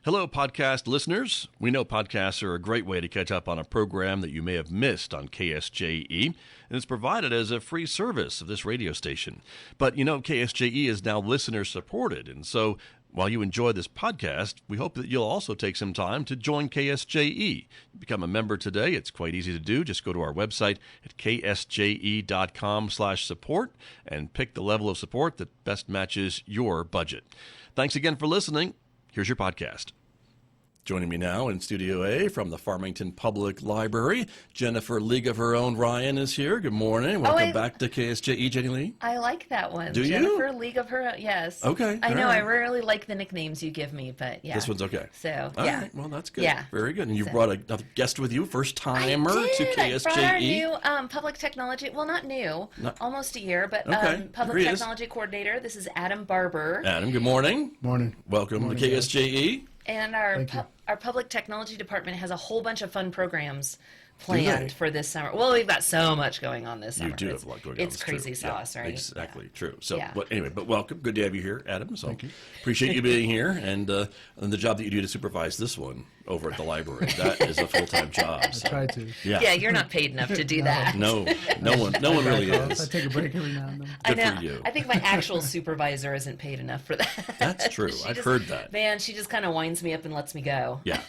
Hello, podcast listeners. We know podcasts are a great way to catch up on a program that you may have missed on KSJE, and it's provided as a free service of this radio station. But you know, KSJE is now listener-supported, and so while you enjoy this podcast, we hope that you'll also take some time to join KSJE. Become a member today. It's quite easy to do. Just go to our website at ksje.com/support and pick the level of support that best matches your budget. Thanks again for listening. Here's your podcast. Joining me now in Studio A from the Farmington Public Library, Jennifer League of Her Own Ryan is here. Good morning. Welcome back to KSJE, Jenny Lee. I like that one. Do Jennifer League of Her Own, yes. Okay. I know, right. I rarely like the nicknames you give me, but yeah. This one's okay. So, all yeah. right. Well, that's good. Yeah. Very good. And you brought another guest with you, first timer to KSJE. I brought our new public technology, well, not new, almost a year, but public technology coordinator. This is Adam Barber. Adam, good morning. Morning. Welcome to KSJE. And our public technology department has a whole bunch of fun programs planned for this summer. Well, we've got so much going on this summer. You do have a lot going on. It's crazy sauce, right? Exactly, true. So, anyway, but welcome. Good to have you here, Adam. So, thank you. Appreciate you being here, and the job that you do to supervise this one over at the library. That is a full-time job. So. I try to. Yeah, you're not paid enough to do that. No one really is. I take a break every now and then. Good for you. I think my actual supervisor isn't paid enough for that. That's true. I've heard that. Man, she just kind of winds me up and lets me go. Yeah,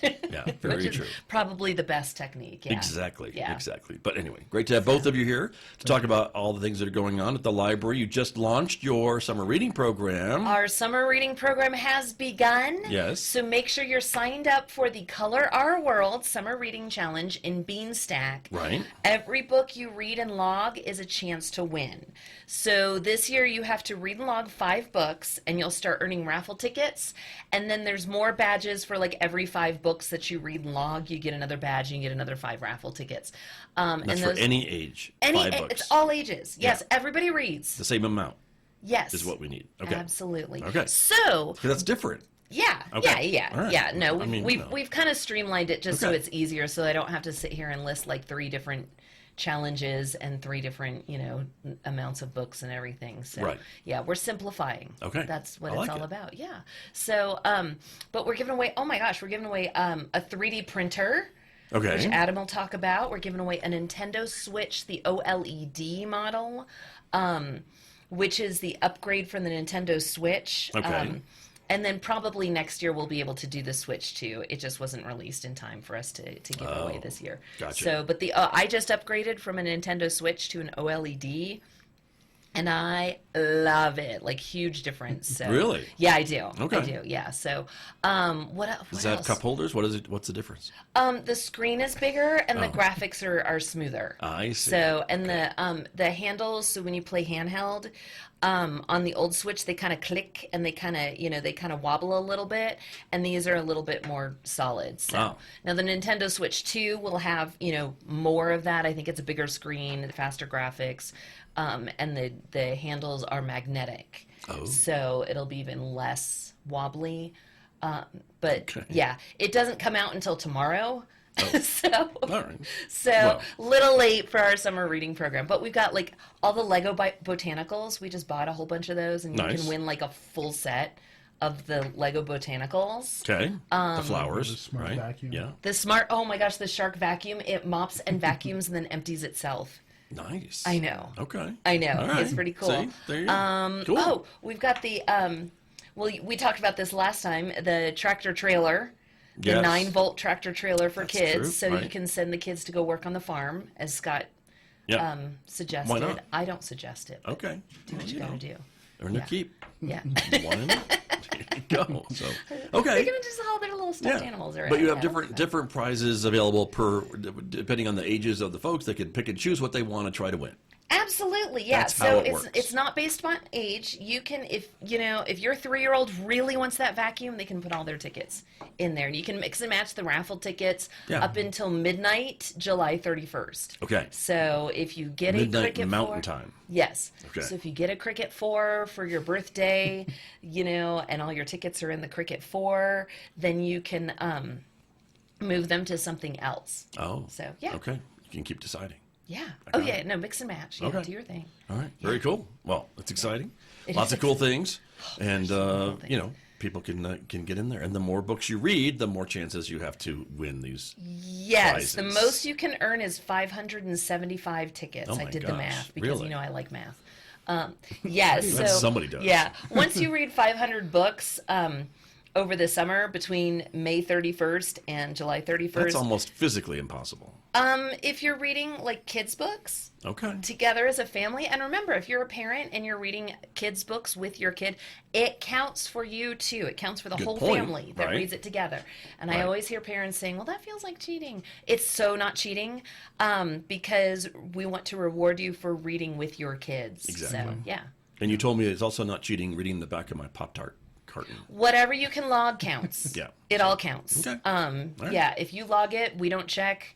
very true. Probably the best technique. Yeah. Exactly. But anyway, great to have both of you here to talk about all the things that are going on at the library. You just launched your summer reading program. Our summer reading program has begun. Yes. So make sure you're signed up for the Color Our World Summer Reading Challenge in Beanstack. Right. Every book you read and log is a chance to win. So this year you have to read and log 5 books, and you'll start earning raffle tickets. And then there's more badges for like every 5 books that you read and log. You get another badge, and you get another 5 raffle tickets. That's for any age. 5 books. It's all ages. Yes, everybody reads. The same amount. Yes. Is what we need. Okay. Absolutely. Okay. So that's different. Yeah. Okay. Yeah. Right. Yeah. No, well, we've kind of streamlined it just so it's easier, so I don't have to sit here and list like 3 different challenges and 3 different, amounts of books and everything. So yeah, we're simplifying. Okay. That's what it's all about. Yeah. So but we're giving away, we're giving away a 3D printer. Okay. Which Adam will talk about. We're giving away a Nintendo Switch, the OLED model, which is the upgrade from the Nintendo Switch. Okay. And then probably next year we'll be able to do the Switch too. It just wasn't released in time for us to give away this year. Gotcha. So, but I just upgraded from a Nintendo Switch to an OLED. And I love it, like huge difference. So, really? Yeah, I do. Okay. I do. Yeah. So, what else? Does that have cup holders? What is it? What's the difference? The screen is bigger and the graphics are smoother. I see. So, and the handles. So when you play handheld, on the old Switch, they kind of click and they kind of wobble a little bit, and these are a little bit more solid. So now the Nintendo Switch 2 will have more of that. I think it's a bigger screen, faster graphics. And the handles are magnetic, so it'll be even less wobbly. But yeah, it doesn't come out until tomorrow. So little late for our summer reading program. But we've got like all the Lego botanicals. We just bought a whole bunch of those, and you can win like a full set of the Lego botanicals. Okay. The flowers, the smart vacuum. Yeah. The smart. Oh my gosh, the shark vacuum! It mops and vacuums and then empties itself. Nice. I know. Okay. I know. All right. It's pretty cool. See? There you go. Cool. Oh, we've got the we talked about this last time, the tractor trailer. The 9-volt tractor trailer for kids, so you can send the kids to go work on the farm, as Scott suggested. Why not? I don't suggest it. Okay. Do what you gotta do. Earn their keep. Yeah. One. There you go. So They're okay. gonna just all their little stuffed animals around. But you have different prizes available depending on the ages of the folks. They can pick and choose what they want to try to win. Absolutely, yeah. That's so how it works. It's not based on age. You can, if your 3-year-old really wants that vacuum, they can put all their tickets in there. You can mix and match the raffle tickets up until midnight, July 31st. Okay. So if you get midnight a Cricket Mountain 4, time. Yes. Okay. So if you get a Cricket 4 for your birthday, and all your tickets are in the Cricket 4, then you can move them to something else. Oh. So yeah. Okay. You can keep deciding. Yeah. Oh, yeah. No, mix and match. Yeah, do your thing. All right. Very cool. Well, that's exciting. It Lots is of cool things. And, people can get in there. And the more books you read, the more chances you have to win these Yes, prizes. the most you can earn is 575 tickets. Oh my I did the gosh, math because really? I like math. So somebody does. Yeah, once you read 500 books over the summer between May 31st and July 31st. That's almost physically impossible. If you're reading like kids books Okay. together as a family, and remember, if you're a parent and you're reading kids books with your kid, it counts for you too. It counts for the Good whole point, family that right? reads it together. And Right. I always hear parents saying, well, that feels like cheating. It's so not cheating, because we want to reward you for reading with your kids. Exactly. So, yeah. And you told me it's also not cheating reading the back of my Pop-Tart carton. Whatever you can log counts. Yeah. It all counts. Okay. All right. Yeah, if you log it, we don't check.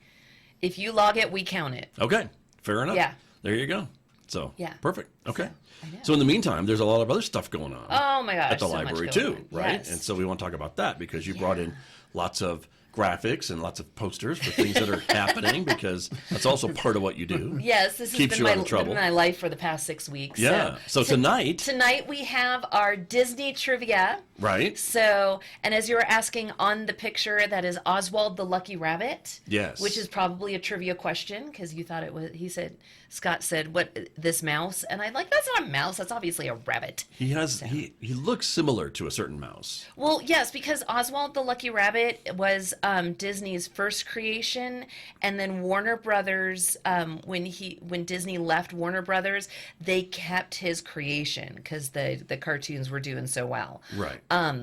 If you log it, we count it. Okay. Fair enough. Yeah. There you go. So, Yeah. perfect. Okay. I know. So in the meantime, there's a lot of other stuff going on Oh my gosh. at the so much library going too, on. right? Yes. And so we want to talk about that because you brought in lots of graphics and lots of posters for things that are happening because that's also part of what you do. Yes, this has Keeps been you out of trouble. been my life for the past 6 weeks. Yeah. So tonight, Tonight we have our Disney trivia. right? So, and as you were asking on the picture, that is Oswald the Lucky Rabbit. Yes. Which is probably a trivia question because you thought it was. Scott said, "What this mouse?" And I'm like, "That's not a mouse. That's obviously a rabbit." He has he looks similar to a certain mouse. Well, yes, because Oswald the Lucky Rabbit was Disney's first creation, and then Warner Brothers, when Disney left Warner Brothers, they kept his creation because the cartoons were doing so well. Right.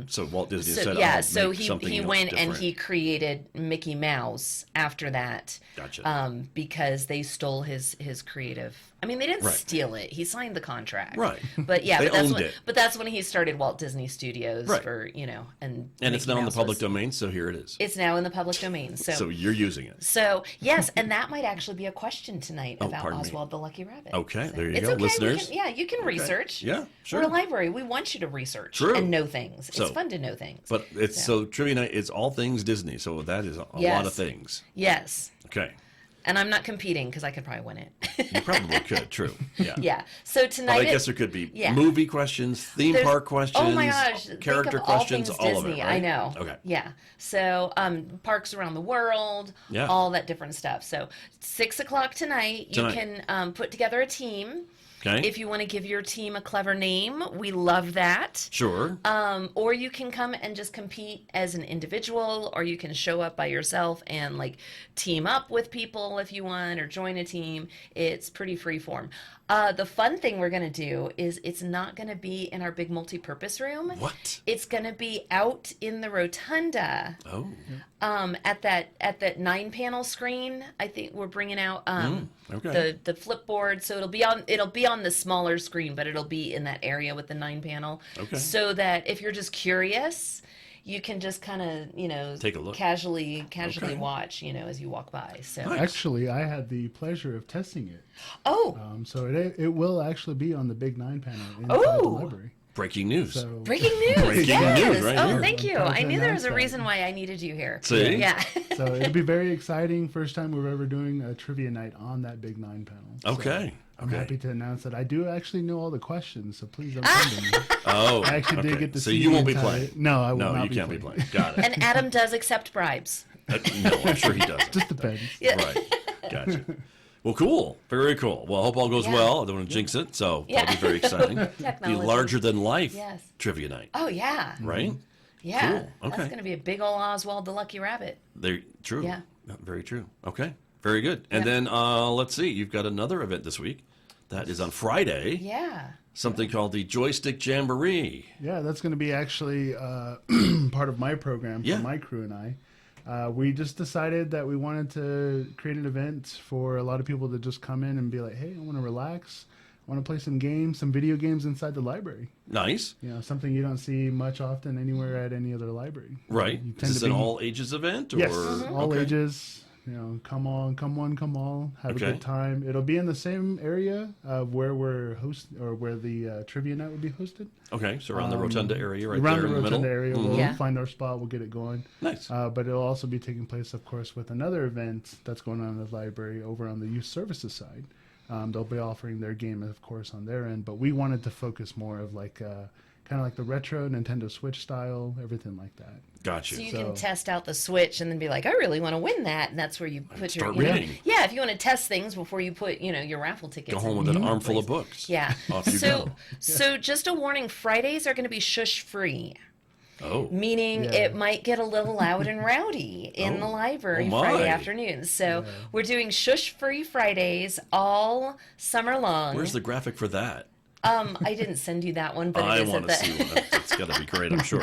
So Walt Disney said, Yeah, I'll so make something he else went and different. he created Mickey Mouse after that. Gotcha. Because they stole his creative. I mean, they didn't Right. steal it. He signed the contract. Right. But yeah, They but that's owned when, it. But that's when he started Walt Disney Studios Right. for And it's Mickey now in the Mouse public was- domain, so here it is. It's now in the public domain. So you're using it. So yes, and that might actually be a question tonight about pardon me. Oswald the Lucky Rabbit. Okay, So there you it's go, okay. listeners. You can research. Yeah, sure. We're a library. We want you to research True. and know things. So- it's fun to know things. But it's so trivia night. It's all things Disney. So that is a lot Yes. of things. Yes. Okay, And I'm not competing because I could probably win it. you probably could. True. Yeah. Yeah. So But tonight, I guess there could be yeah. movie questions, theme There's- park questions, oh my gosh, think character of all questions, things all of Disney. it. Right? I know. Okay. Yeah. So parks around the world, Yeah. all that different stuff. So 6 o'clock tonight, you Tonight. can put together a team. Okay. If you want to give your team a clever name, we love that. Sure. Or you can come and just compete as an individual, or you can show up by yourself and like team up with people if you want, or join a team. It's pretty free form. The fun thing we're going to do is it's not going to be in our big multi-purpose room. What? It's going to be out in the rotunda. Oh. At that 9-panel screen. I think we're bringing out okay. the flipboard, so it'll be on the smaller screen, but it'll be in that area with the 9-panel. Okay. So that if you're just curious, you can just kind of Take a look. casually Okay. watch as you walk by. So Nice. Actually, I had the pleasure of testing it. oh, So it will actually be on the big 9 panel inside the Oh. library. Breaking news. So breaking news! Breaking yes. news right oh, here. thank you. I'm proud I to knew there was announce a that. reason why I needed you here. See? Yeah. so it'll be very exciting. First time we're ever doing a trivia night on that big 9 panel. So Okay. I'm Okay. happy to announce that I do actually know all the questions, so please don't send them. Oh. I actually okay. did get to So see you the won't be entire- playing. No, I will No, not you be can't be playing. playing. Got it. And Adam does accept bribes. No, I'm sure he doesn't. Just depends. Right. Gotcha. Well, cool. Very cool. Well, I hope all goes Yeah. well. I don't want to jinx it, so Yeah. that'll be very exciting. The Technology. larger than life Yes. trivia night, Oh yeah. right? Yeah. Cool. Okay. That's going to be a big old Oswald the Lucky Rabbit. They're true. Yeah. Very true. Okay. Very good. And Yeah. then let's see. You've got another event this week. That is on Friday. Yeah. Something called the Joystick Jamboree. Yeah, that's going to be actually part of my program for Yeah. my crew and I. We just decided that we wanted to create an event for a lot of people to just come in and be like, hey, I want to relax. I want to play some games, some video games inside the library. Nice. Something you don't see much often anywhere at any other library. Right. You Is tend this to an be- all ages event? Or... Yes, all Okay. ages. Come on, come one, come all. Have Okay. a good time. It'll be in the same area of where we're where the trivia night will be hosted. Okay. So around the Rotunda area right Around there the in the middle. Rotunda area, Mhm. we'll Yeah. find our spot. We'll get it going. Nice. But it'll also be taking place, of course, with another event that's going on in the library over on the youth services side. They'll be offering their game, of course, on their end. But we wanted to focus more of like kind of like the retro Nintendo Switch style, everything like that. Gotcha. So you can test out the Switch and then be like, I really want to win that, and that's where you put your. Start reading. Yeah, if you want to test things before you put your raffle tickets. Go home with an armful of books. Yeah. Off you go. So just a warning: Fridays are going to be shush free. Oh. Meaning it might get a little loud and rowdy in the library Friday afternoons. So we're doing shush-free Fridays all summer long. Where's the graphic for that? I didn't send you that one, but I want to see one. It's got to be great, I'm sure.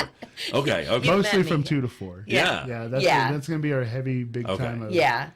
Okay. Mostly from 2 to 4. Yeah. That's going to be our heavy, big time.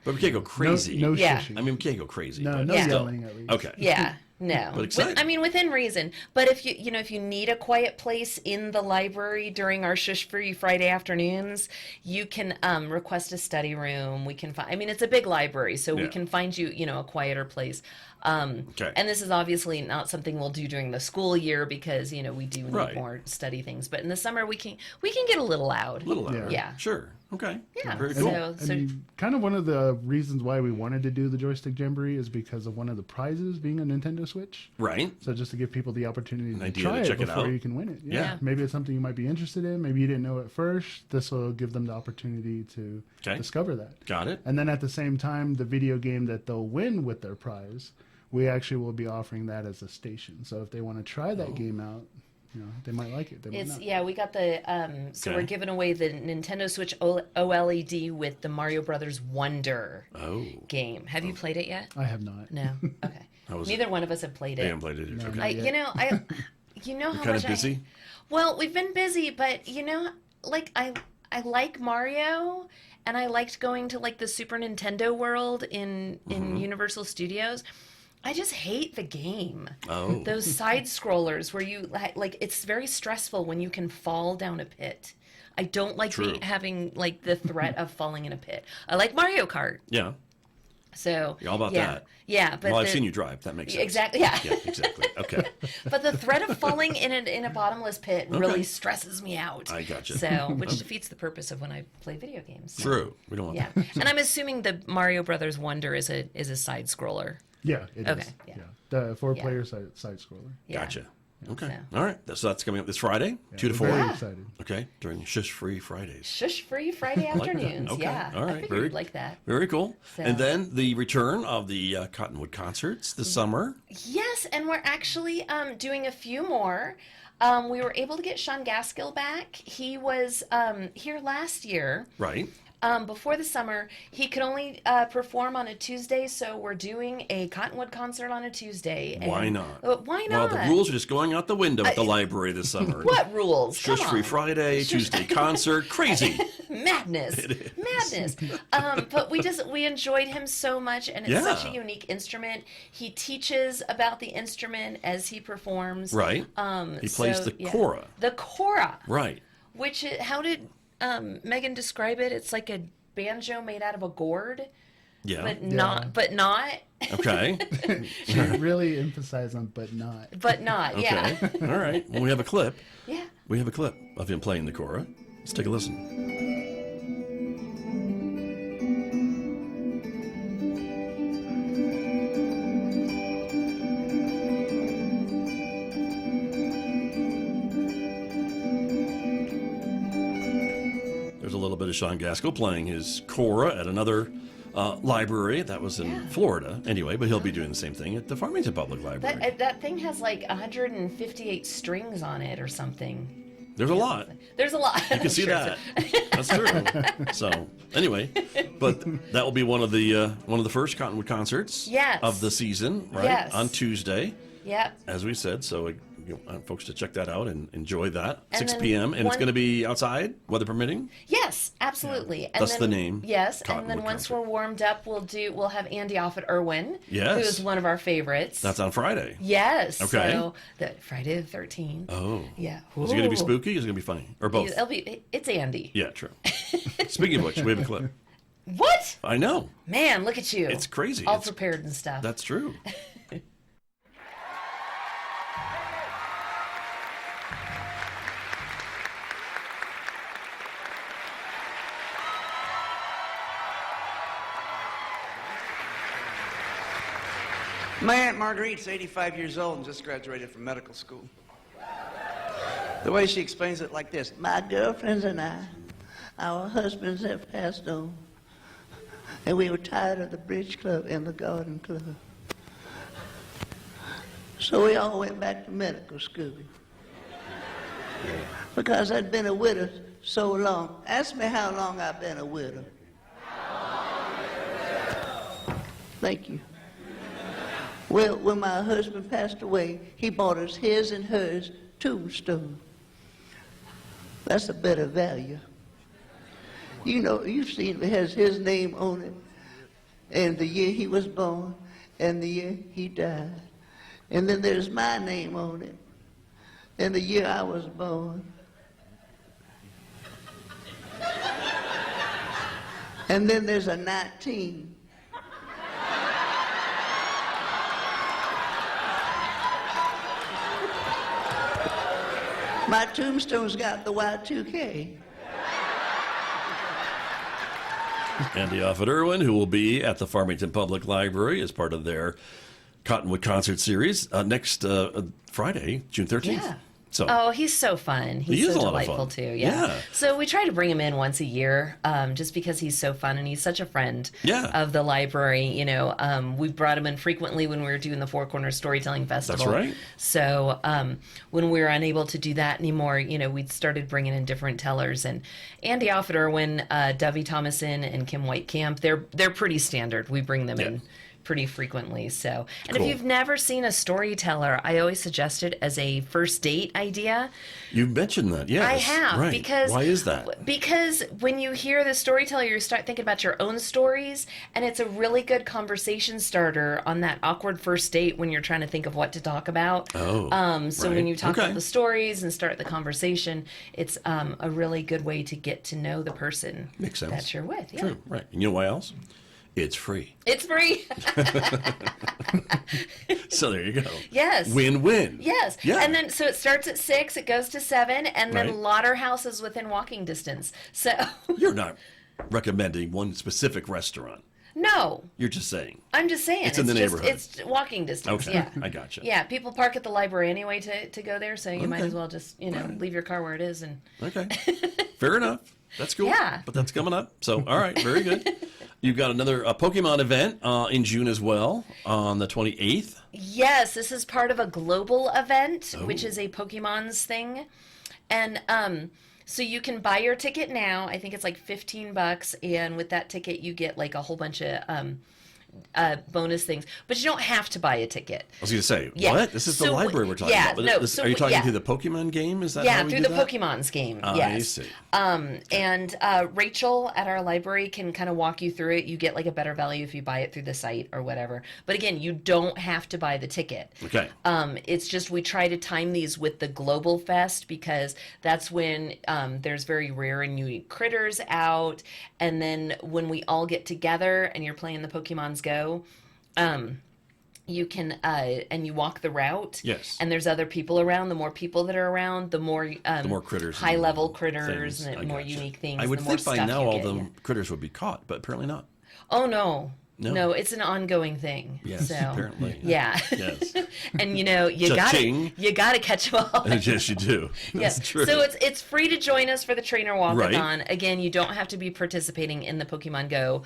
But we can't go crazy. No Yeah. shushing. I mean, we can't go crazy. No yelling at least. Okay. Yeah. No, But exciting. within reason. But if if you need a quiet place in the library during our shush-free Friday afternoons, you can request a study room. We can find. I mean, it's a big library, so we can find you, a quieter place. Okay. And this is obviously not something we'll do during the school year because we do need more study things. But in the summer, we can get a little loud. A little louder. Yeah. Sure. Okay. Yeah. Very cool. So kind of one of the reasons why we wanted to do the Joystick Jamboree is because of one of the prizes being a Nintendo Switch. Right. So just to give people the opportunity to idea try to it check it before out. you can win it. Yeah. Maybe it's something you might be interested in. Maybe you didn't know at first. This will give them the opportunity to discover that. Got it. And then at the same time, the video game that they'll win with their prize, we actually will be offering that as a station. So if they want to try that game out, they might like it. They might not. We got the so we're giving away the Nintendo Switch OLED with the Mario Brothers Wonder game. Have you played it yet? I have not. No. Okay. Neither one of us have played it. I haven't played it either. No, Okay. How kind much of busy? Well, we've been busy, but I like Mario, and I liked going to the Super Nintendo World in Universal Studios. I just hate the game. Oh. Those side scrollers where you it's very stressful when you can fall down a pit. I don't like having the threat of falling in a pit. I like Mario Kart. Yeah. So You're all about that. Yeah, but I've seen you drive. That makes sense. Exactly. Yeah. Yeah, exactly. Okay. But the threat of falling in a bottomless pit really stresses me out. I gotcha. So, which defeats the purpose of when I play video games. So. True. We don't want Yeah, and I'm assuming the Mario Brothers Wonder is a side scroller. Yeah, it is. Okay, yeah. The 4-player side scroller. Yeah. Gotcha. Okay. So. All right. So that's coming up this Friday, 2 to 4. Very excited. Okay. During Shush-Free Fridays. Shush-free Friday afternoons. Okay. Yeah. All right. I figured you'd like that. Very cool. So. And then the return of the Cottonwood concerts this summer. Yes, and we're actually doing a few more. We were able to get Sean Gaskill back. He was here last year. Right. Before the summer. He could only perform on a Tuesday, so we're doing a Cottonwood concert on a Tuesday. And, Why not? Why not? Well, the rules are just going out the window at the library this summer. What rules? Shush-Free Friday, Tuesday concert, crazy. Madness. Madness. But we enjoyed him so much, and it's such a unique instrument. He teaches about the instrument as he performs. Right. He plays the kora. The kora. Right. Which, how did Megan describe it? It's like a banjo made out of a gourd. Yeah. But not. Okay. She really emphasized on but not. But not, yeah. Okay. All right. Well, we have a clip. Yeah. We have a clip of him playing the kora. Let's take a listen. There's a little bit of Sean Gaskill playing his kora at another library. That was in Florida anyway, but he'll be doing the same thing at the Farmington Public Library. That thing has 158 strings on it or something. There's a lot. There's a lot. You can see that. That's true. So anyway, but that will be one of the first Cottonwood concerts of the season, right? Yes. On Tuesday. Yep. As we said, so folks to check that out and enjoy that. And 6 p.m. And it's going to be outside, weather permitting. Yes, absolutely. And That's the name. Yes, Cottonwood and then once concert. we're warmed up, we'll have Andy off at Irwin, Yes. who is one of our favorites. That's on Friday. Yes. Okay. So Friday the 13th. Oh. Yeah. Is it going to be Ooh. spooky? Or is it going to be funny? Or both? It's Andy. Yeah, true. Speaking of which, we have a clip. What? I know. Man, look at you. It's crazy. All It's- prepared and stuff. That's true. My Aunt Marguerite's 85 years old and just graduated from medical school. The way she explains it like this: my girlfriends and I, our husbands have passed on, and we were tired of the bridge club and the garden club. So we all went back to medical school. Because I'd been a widow so long. Ask me how long I've been a widow. Thank you. Well, when my husband passed away, he bought us his and hers tombstone. That's a better value. You know, you've seen it has his name on it, and the year he was born, and the year he died. And then there's my name on it, and the year I was born. And then there's a 19. My tombstone's got the Y2K. Andy Offit Irwin, who will be at the Farmington Public Library as part of their Cottonwood concert series next Friday, June 13th. Yeah. So, oh, he's so fun. He He's is so a lot of delightful fun. too. Yeah. So we try to bring him in once a year, just because he's so fun and he's such a friend of the library. You know, we brought him in frequently when we were doing the Four Corners Storytelling Festival. That's right. So when we were unable to do that anymore, you know, we started bringing in different tellers. And Andy Offit Irwin, Dovey Thomason, and Kim Whitecamp, they're pretty standard. We bring them in pretty frequently. So, and if you've never seen a storyteller, I always suggest it as a first date idea. You've mentioned that, yes. I have, right. because why is that? Because when you hear the storyteller, you start thinking about your own stories, and it's a really good conversation starter on that awkward first date when you're trying to think of what to talk about. So when you talk about the stories and start the conversation, it's a really good way to get to know the person that you're with. Yeah. True, right. And you know why else? It's free. It's free. So there you go. Yes. Win-win. Yes. Yeah. And then, so it starts at 6, it goes to 7, and then Lauderhouse is within walking distance. So You're not recommending one specific restaurant. No. You're just saying. I'm just saying. It's in the neighborhood. It's walking distance. Okay. Yeah. I gotcha. Yeah. People park at the library anyway to go there, so you might as well just, leave your car where it is. And Okay. Fair enough. That's cool. Yeah. But that's coming up. So, all right. Very good. You've got another Pokemon event in June as well, on the 28th. Yes, this is part of a global event, which is a Pokemon's thing. And so you can buy your ticket now. I think it's like $15, and with that ticket you get like a whole bunch of bonus things, but you don't have to buy a ticket. I was going to say, what? This is the library we're talking about. Are you talking through the Pokemon game? Is that how we through do the that? Pokemon's game. I Yes. see. And Rachel at our library can kind of walk you through it. You get like a better value if you buy it through the site or whatever. But again, you don't have to buy the ticket. Okay. It's just we try to time these with the Global Fest, because that's when there's very rare and unique critters out. And then when we all get together and you're playing the Pokemon's Go, you can and you walk the route. Yes. And there's other people around. The more people that are around, the more critters, high level critters, things. and more unique things. I would the more think by stuff now you all get, the critters would be caught, but apparently not. Oh no, it's an ongoing thing. Yes, so, apparently. Yeah. Yes. And you gotta catch them all. Yes, you do. Yes. That's true. So it's free to join us for the Trainer Walkathon. Right. Again, you don't have to be participating in the Pokemon Go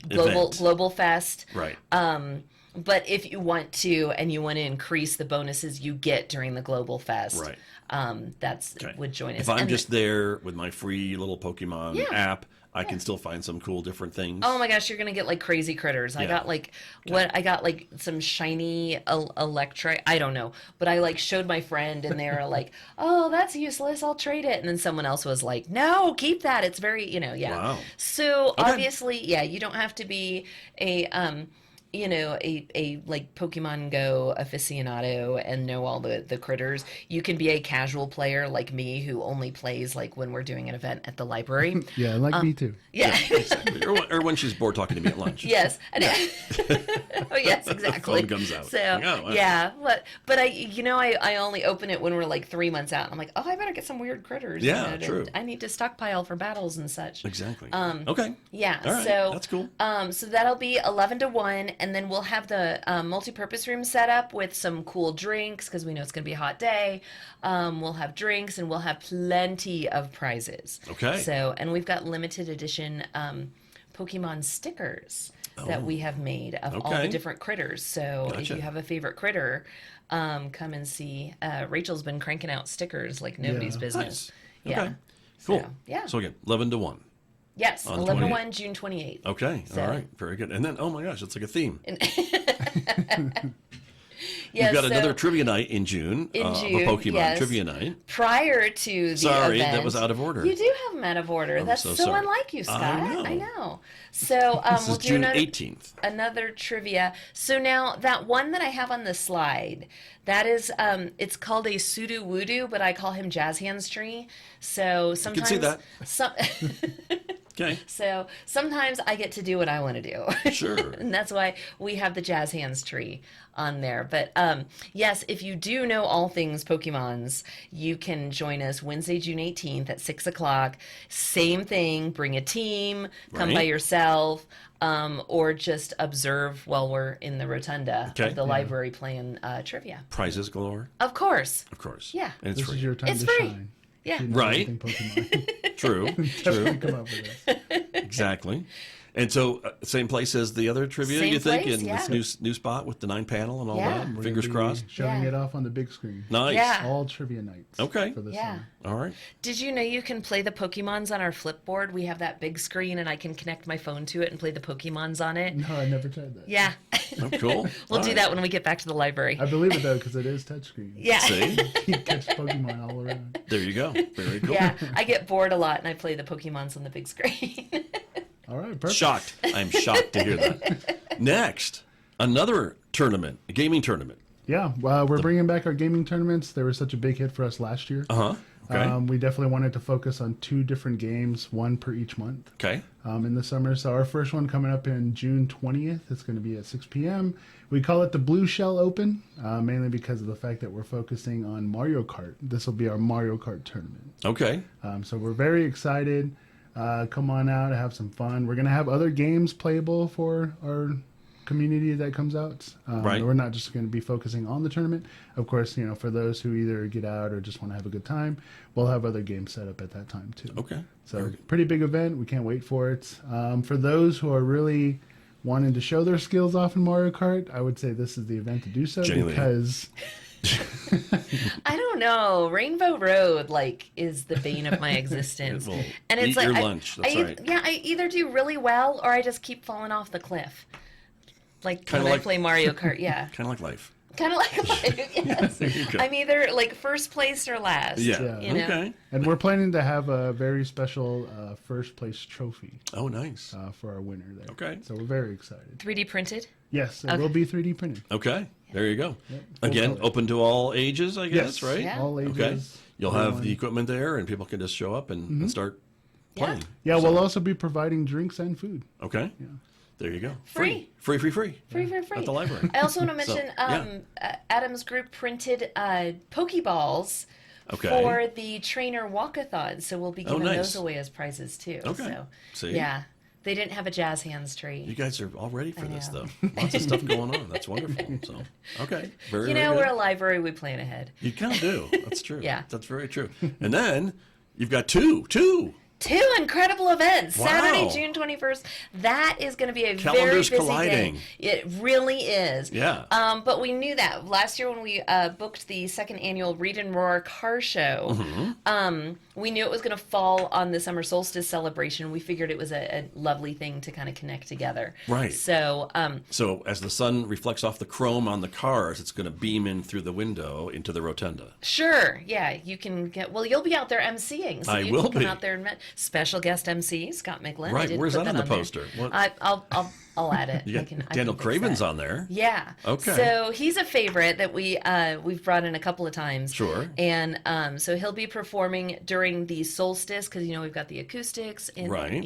Global Fest. Right. But if you want to, and you want to increase the bonuses you get during the Global Fest, would join us. If I'm just there with my free little Pokemon app, I can still find some cool different things. Oh my gosh, you're gonna get like crazy critters. I got like I got like some shiny Electrike. I don't know, but I like showed my friend, and they were like, "Oh, that's useless. I'll trade it." And then someone else was like, "No, keep that. It's very Wow. So obviously, you don't have to be a like Pokemon Go aficionado and know all the critters. You can be a casual player like me, who only plays like when we're doing an event at the library. Yeah, like me too. Yeah. Exactly. Or when she's bored talking to me at lunch. Yes. Oh, yes, exactly. The phone comes out. So, wow. yeah. But I only open it when we're like 3 months out. And I'm like, I better get some weird critters. Yeah, true. I need to stockpile for battles and such. Exactly. Okay. Yeah. All right. So that's cool. So that'll be 11 to 1. then we'll have the multi-purpose room set up with some cool drinks because we know it's going to be a hot day. We'll have drinks and we'll have plenty of prizes. Okay. So, and we've got limited edition Pokemon stickers that we have made of all the different critters. So if you have a favorite critter, come and see. Rachel's been cranking out stickers like nobody's business. Nice. Yeah. Okay. Cool. So, yeah. So again, 11 to 1. Yes, On 11 to 28th. 1, June 28th. Okay. So- All right. Very good. And then, oh my gosh, it's like a theme. Yeah, You've got so another trivia night in June. in A June, Pokemon yes. trivia night. prior to the Sorry, event. that was out of order. You do have them out of order. That's so so sorry. unlike you, Scott. I know. So This we'll is do June another, 18th. another trivia. So now that one that I have on the slide, that is, it's called a Sudo Woodoo, but I call him Jazz Hands Tree. So sometimes see that. Some, Okay. so sometimes I get to do what I want to do. Sure. And that's why we have the Jazz Hands tree on there. But yes, if you do know all things Pokemons, you can join us Wednesday, June 18th at 6 o'clock. Same thing, bring a team, come by Right. yourself, or just observe while we're in the rotunda Okay. of the library playing trivia. Prizes galore. Of course. Of course. Yeah. And it's This free. is your time It's to free. shine. Yeah. You know Right. everything Pokemon. True. Definitely come up with this. Exactly. And so, same place as the other trivia, Same you think, place, in yeah. this new spot with the 9 panel and all Yeah. that? We're Fingers gonna be crossed. Showing Yeah. it off on the big screen. Nice. Yeah. All trivia nights. Okay. For this Yeah. summer. All right. Did you know you can play the Pokemons on our Flipboard? We have that big screen and I can connect my phone to it and play the Pokemons on it. No, I never tried that. Yeah. Oh, cool. We'll All do right. that when we get back to the library. I believe it though because it is touchscreen. Yeah. See? You catch Pokemon all around. There you go. Very cool. Yeah. I get bored a lot and I play the Pokemons on the big screen. All right, perfect. Shocked. I'm shocked to hear that. Next, another tournament, a gaming tournament. Yeah, well, we're bringing back our gaming tournaments. They were such a big hit for us last year. Uh-huh. Okay. We definitely wanted to focus on 2 different games, one per each month. Okay. In the summer. So our first one coming up in June 20th. It's going to be at 6 p.m. We call it the Blue Shell Open, mainly because of the fact that we're focusing on Mario Kart. This will be our Mario Kart tournament. Okay. So we're very excited. Come on out, have some fun. We're going to have other games playable for our community that comes out. Right. We're not just going to be focusing on the tournament. Of course, you know, for those who either get out or just want to have a good time, we'll have other games set up at that time too. Okay. So pretty big event. We can't wait for it. For those who are really wanting to show their skills off in Mario Kart, I would say this is the event to do so Genuinely. because I don't know. Rainbow Road is the bane of my existence. It will and it's eat like your I- lunch. That's right. Yeah, I either do really well or I just keep falling off the cliff. Like Kinda when like- I play Mario Kart, yeah. Kind of like life. Kind of like yes. There you go. I'm either first place or last. Yeah. You know? Okay. and we're planning to have a very special first place trophy Oh, nice. for our winner there. Okay. So we're very excited. 3D printed. Yes, it will be 3D printed. Okay. There you go. full Again, color. open to all ages, I guess, Yes. right? Yeah. All ages. Okay. You'll have everyone. the equipment there, and people can just show up and start playing. Yeah, we'll also be providing drinks and food. Okay. There you go. Free. Free. Free. At the library. I also want to So, mention Adam's group printed Pokeballs Okay. for the trainer walkathon, so we'll be giving nice. those away as prizes too. Okay. So, See? yeah, they didn't have a jazz hands tree. You guys are all ready for this, know. though. Lots of stuff going on. That's wonderful. So, okay. Very, You very know, good. we're a library. We plan ahead. You kind of do. That's true. Yeah. That's very true. And then you've got two. 2 incredible events. Wow. Saturday, June 21st. That is going to be a Calendars very busy colliding. day. It really is. Yeah. But we knew that last year when we booked the second annual Read and Roar Car Show. Mm-hmm. We knew it was going to fall on the summer solstice celebration. We figured it was a lovely thing to kind of connect together. Right. So, So as the sun reflects off the chrome on the cars, it's going to beam in through the window into the rotunda. sure, yeah, you can get. Well, you'll be out there emceeing, so I you will can come be. out there and special guest MC Scott Michlin. I Right, did where's put that on the there. poster? What- I'll add it. You got I can Daniel fix Craven's that. on there. Yeah. Okay. So he's a favorite that we've brought in a couple of times. Sure. And so he'll be performing during the solstice because we've got the acoustics and Right.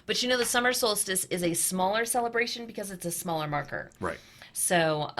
but the summer solstice is a smaller celebration because it's a smaller marker. Right. So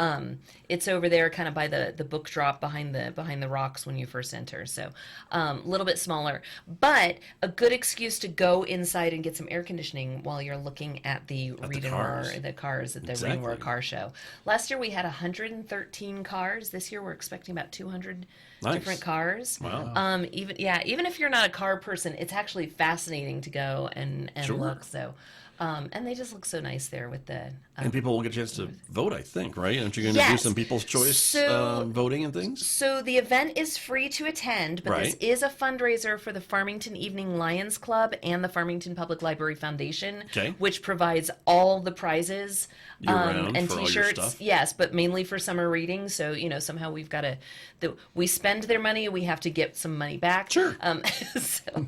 it's over there kind of by the book drop behind the rocks when you first enter. So a little bit smaller, but a good excuse to go inside and get some air conditioning while you're looking at the Read and Roar, the cars at the Read and Roar car show. Last year we had 113 cars. This year we're expecting about 200 different cars. Wow. Even if you're not a car person, it's actually fascinating to go and Sure. look. So, and they just look so nice there with the. And people will get a chance to vote, I think, right? Aren't you going to do Yes. some People's Choice voting and things? So the event is free to attend, but this Right. is a fundraiser for the Farmington Evening Lions Club and the Farmington Public Library Foundation, Okay. which provides all the prizes Year-round and for all your T-shirts. stuff? Yes, but mainly for summer reading. So somehow we've got to. We spend their money, we have to get some money back. Sure. So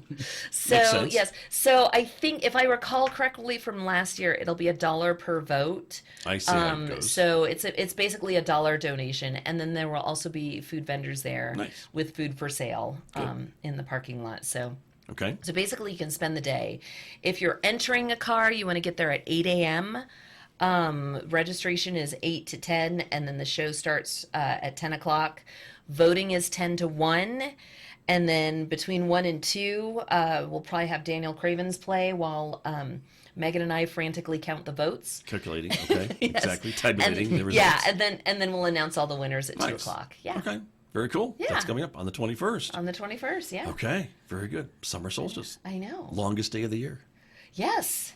sense. yes. So I think if I recall correctly from last year, it'll be $1 per vote. I see how it goes. So it's basically a $1 donation, and then there will also be food vendors there Nice. with food for sale in the parking lot. So Okay. basically, you can spend the day. If you're entering a car, you want to get there at 8 a.m. Registration is 8 to 10, and then the show starts at 10 o'clock. Voting is 10 to 1. And then between 1 and 2, we'll probably have Daniel Craven's play while Megan and I frantically count the votes. Calculating. Okay. Yes. Exactly. Tabulating the results. Yeah, and then we'll announce all the winners at 2 Nice. o'clock. Yeah. Okay. Very cool. Yeah. That's coming up on the 21st. On the 21st, yeah. Okay. Very good. Summer solstice. I know. Longest day of the year. Yes.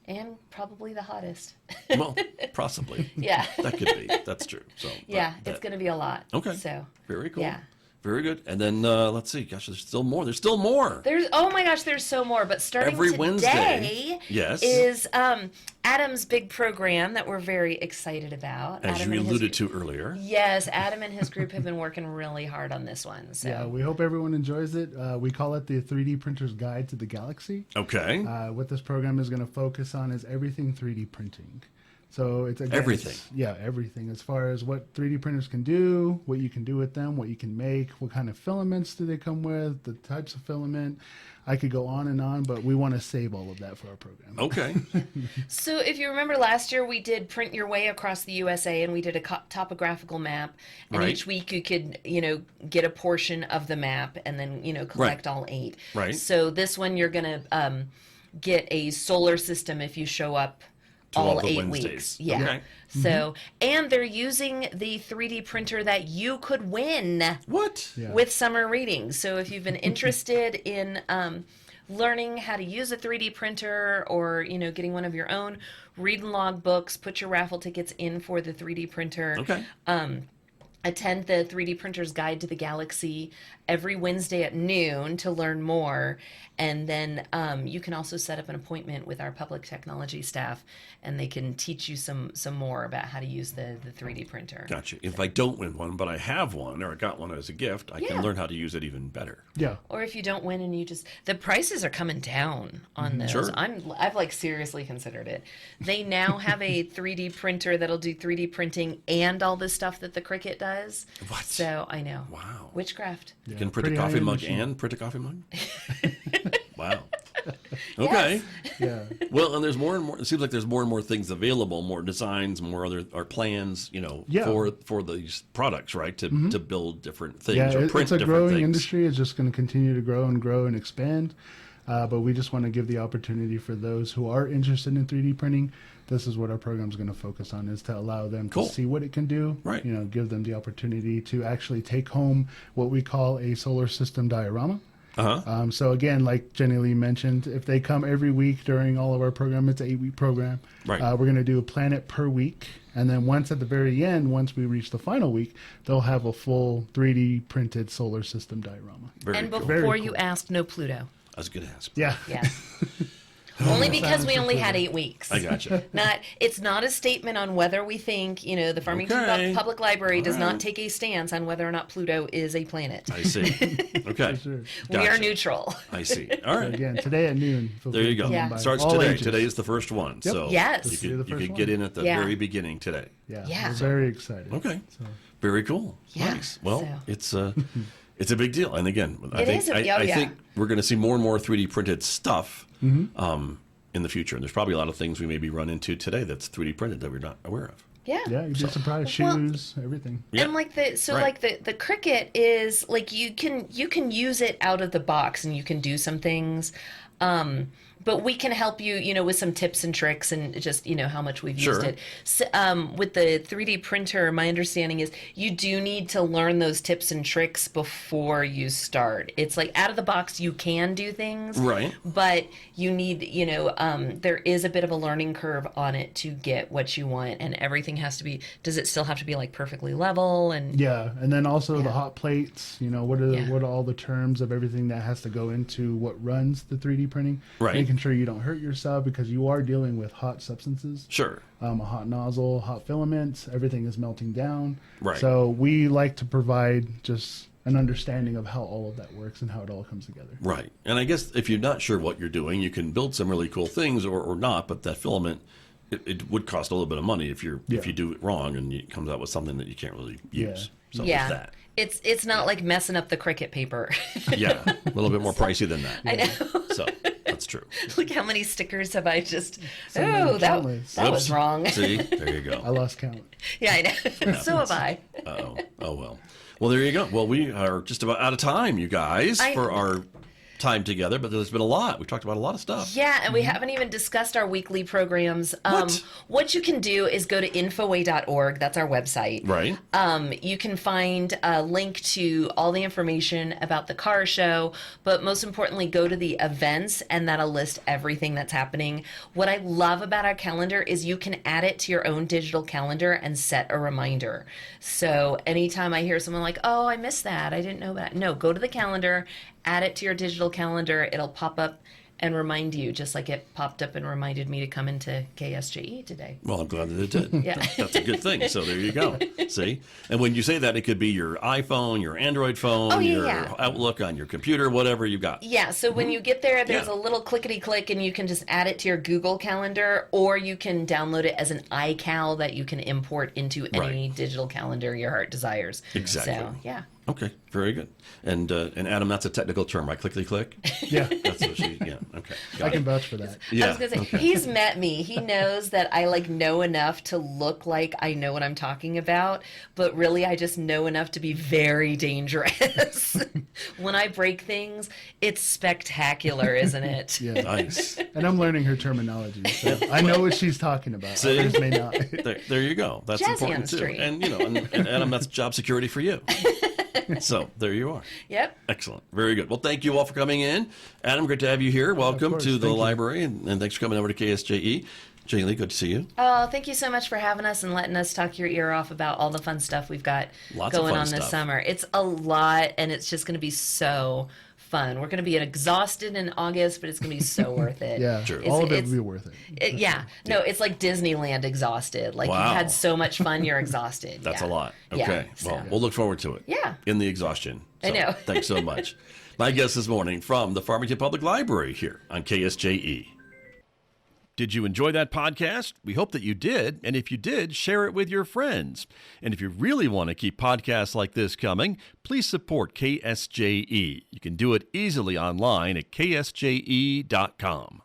And probably the hottest. Well, possibly. Yeah. That could be. That's true. So. Yeah, it's going to be a lot. Okay. So. Very cool. Yeah. Very good. And then let's see. Gosh, there's still more. There's still more. There's oh my gosh, there's so more. But starting Every today Wednesday. Yes. is Adam's big program that we're very excited about. As Adam you and his alluded gr- to earlier. Yes, Adam and his group have been working really hard on this one. So Yeah, we hope everyone enjoys it. We call it the 3D Printer's Guide to the Galaxy. Okay. What this program is going to focus on is everything 3D printing. So it's again, Everything. Everything as far as what 3D printers can do, what you can do with them, what you can make, what kind of filaments do they come with, the types of filament. I could go on, but we want to save all of that for our program. Okay. So if you remember last year, we did Print Your Way Across the USA, and we did a topographical map. And Right. each week you could, get a portion of the map and then, collect all 8. Right. So this one you're going to get a solar system if you show up To all all the 8 Wednesdays. weeks. Yeah. Okay. So, and they're using the 3D printer that you could win What? Yeah. with summer readings. So if you've been interested in learning how to use a 3D printer or, getting one of your own, read and log books, put your raffle tickets in for the 3D printer. Okay. Attend the 3D Printer's Guide to the Galaxy every Wednesday at noon to learn more. And then you can also set up an appointment with our public technology staff, and they can teach you some more about how to use the 3D printer. Gotcha. If I don't win one, but I have one or I got one as a gift, I Yeah. can learn how to use it even better. Yeah. Or if you don't win and the prices are coming down on those. Sure. I've seriously considered it. They now have a 3D printer that'll do 3D printing and all the stuff that the Cricut does. What? So I know. Wow. Witchcraft. You can print a pretty coffee high-end mug machine. and print a coffee mug? Wow. Okay. Yeah. Well, and there's more and more. It seems like there's more and more things available, more designs, more other plans, Yeah. for these products, right? To build different things Yeah, or print it's a different growing things. industry. It's just going to continue to grow and expand. But we just want to give the opportunity for those who are interested in 3D printing. This is what our program is going to focus on, is to allow them Cool. to see what it can do. Right. Give them the opportunity to actually take home what we call a solar system diorama. Uh-huh. So again, like Jenny Lee mentioned, if they come every week during all of our program, it's an 8-week program. Right. We're going to do a planet per week. And then once at the very end, once we reach the final week, they'll have a full 3D printed solar system diorama. Very And cool. before Very you cool. asked, no Pluto. I was going to ask. Yeah. Yeah. Only because we only had 8 weeks. I gotcha. It's not a statement on whether we think, the Farmington Okay. Public Library does All not right. take a stance on whether or not Pluto is a planet. I see. Okay. Sure. We are Gotcha. neutral. I see. All right. Again, today at noon. feel There free you to go. come Yeah. by. Starts All today. ages. Today is the first one. Yep. So Yes. you This will be the could, you first could get one. in at the Yeah. very beginning today. Yeah. Yeah. We're very excited. Okay. So, Very cool. Yeah. Nice. Well, So- it's a big deal. And again, I It think is a- I, oh, I yeah. think we're going to see more and more 3D printed stuff in the future. And there's probably a lot of things we maybe run into today that's 3D printed that we're not aware of. Yeah. Yeah, you'd be surprised. Shoes, everything. Yeah. And like the Cricut is like you can use it out of the box and you can do some things. But we can help you, with some tips and tricks and just, how much we've used it. So, with the 3D printer, my understanding is you do need to learn those tips and tricks before you start. It's like out of the box, you can do things. Right. But you need, there is a bit of a learning curve on it to get what you want. And everything has to be, does it still have to be like perfectly level? And yeah. And then also the hot plates, what are all the terms of everything that has to go into what runs the 3D printing? Right. Making sure you don't hurt yourself because you are dealing with hot substances. Sure. A hot nozzle, hot filaments, everything is melting down. Right. So we like to provide just an understanding of how all of that works and how it all comes together. Right. And I guess if you're not sure what you're doing, you can build some really cool things or not, but that filament, it would cost a little bit of money if you do it wrong and it comes out with something that you can't really use. So yeah. there's that. It's not like messing up the Cricut paper. Yeah. A little bit more pricey than that. I know. So that's true. Look how many stickers have I just... many that countless. was wrong. See? There you go. I lost count. Yeah, I know. So have I. Uh-oh. Oh, well. Well, there you go. Well, we are just about out of time, you guys, for our time together, but there's been a lot. We talked about a lot of stuff. Yeah, and we haven't even discussed our weekly programs. What you can do is go to infoway.org. That's our website. Right. You can find a link to all the information about the car show, but most importantly, go to the events, and that'll list everything that's happening. What I love about our calendar is you can add it to your own digital calendar and set a reminder. So anytime I hear someone like, oh, I missed that, I didn't know that. No, go to the calendar, add it to your digital calendar. It'll pop up and remind you, just like it popped up and reminded me to come into KSJE today. Well, I'm glad that it did. Yeah. That's a good thing. So there you go. See? And when you say that, it could be your iPhone, your Android phone, your Outlook on your computer, whatever you got. Yeah, so when you get there, there's a little clickety-click, and you can just add it to your Google Calendar, or you can download it as an iCal that you can import into any digital calendar your heart desires. Exactly. So, yeah. Okay, very good. And Adam, that's a technical term, right? Clickety click. Yeah. That's what she. Yeah. Okay. I can vouch for that. Yeah. I was gonna say he's met me. He knows that I know enough to look like I know what I'm talking about, but really I just know enough to be very dangerous. When I break things, it's spectacular, isn't it? Yeah. Nice. And I'm learning her terminology, so I know what she's talking about. See? Others may not. There you go. That's Jazzy important on the too. street. And and Adam, that's job security for you. So there you are. Yep. Excellent. Very good. Well, thank you all for coming in. Adam, great to have you here. Welcome course. to the Thank you. library, and thanks for coming over to KSJE. Jay Lee, good to see you. Oh, thank you so much for having us and letting us talk your ear off about all the fun stuff we've got Lots of going fun on this stuff. summer. It's a lot, and it's just going to be so fun. We're going to be exhausted in August, but it's going to be so worth it. Yeah, Sure. all of it would be worth it. No, it's like Disneyland exhausted. Like Wow. you've had so much fun, you're exhausted. That's Yeah. a lot. Yeah, Okay. so- Well, we'll look forward to it. Yeah. In the exhaustion. I know. Thanks so much. My guest this morning from the Farmington Public Library here on KSJE. Did you enjoy that podcast? We hope that you did. And if you did, share it with your friends. And if you really want to keep podcasts like this coming, please support KSJE. You can do it easily online at ksje.com.